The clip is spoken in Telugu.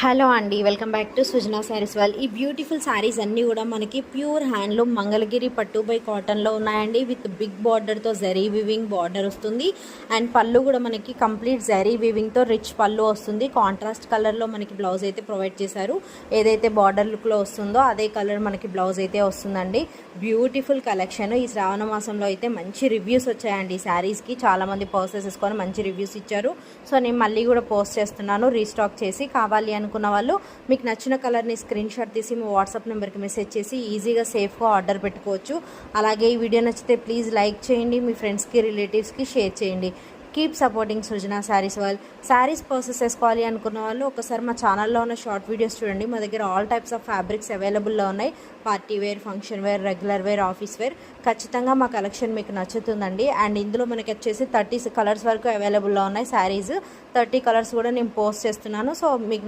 హలో అండి, welcome back to Sujana saris వాళ్ళు. ఈ బ్యూటిఫుల్ శారీస్ అన్నీ కూడా మనకి ప్యూర్ హ్యాండ్లూమ్ మంగళగిరి పట్టు బై కాటన్లో ఉన్నాయండి. విత్ బిగ్ బార్డర్తో జరీ వివింగ్ బార్డర్ వస్తుంది. అండ్ పళ్ళు కూడా మనకి కంప్లీట్ జరీ వివింగ్తో రిచ్ పళ్ళు వస్తుంది. కాంట్రాస్ట్ కలర్లో మనకి బ్లౌజ్ అయితే ప్రొవైడ్ చేశారు. ఏదైతే బార్డర్ లుక్లో వస్తుందో అదే కలర్ మనకి బ్లౌజ్ అయితే వస్తుందండి. Beautiful collection. ఈ శ్రావణ మాసంలో అయితే మంచి రివ్యూస్ వచ్చాయండి ఈ శారీస్కి. చాలామంది పర్చేస్ చేసుకొని మంచి రివ్యూస్ ఇచ్చారు. సో నేను మళ్ళీ కూడా పోస్ట్ చేస్తున్నాను రీస్టాక్ చేసి. కావాలి అనుకున్న వాళ్ళు మీకు నచ్చిన కలర్ని స్క్రీన్ షాట్ తీసి మీ వాట్సాప్ నెంబర్కి మెసేజ్ చేసి ఈజీగా సేఫ్గా ఆర్డర్ పెట్టుకోవచ్చు. అలాగే ఈ వీడియో నచ్చితే ప్లీజ్ లైక్ చేయండి, మీ ఫ్రెండ్స్కి రిలేటివ్స్కి షేర్ చేయండి. కీప్ సపోర్టింగ్ సృజన శారీస్ వాళ్ళు. శారీస్ పర్చేస్ చేసుకోవాలి అనుకున్న వాళ్ళు ఒకసారి మా ఛానల్లో ఉన్న షార్ట్ వీడియోస్ చూడండి. మా దగ్గర ఆల్ టైప్స్ ఆఫ్ ఫ్యాబ్రిక్స్ అవైలబుల్లో ఉన్నాయి. Party wear, function wear, regular wear, office wear. ఖచ్చితంగా మా కలెక్షన్ మీకు నచ్చుతుందండి. అండ్ ఇందులో మనకి వచ్చేసి 30 కలర్స్ వరకు అవైలబుల్లో ఉన్నాయి శారీస్. 30 కలర్స్ కూడా నేను పోస్ట్ చేస్తున్నాను. సో మీకు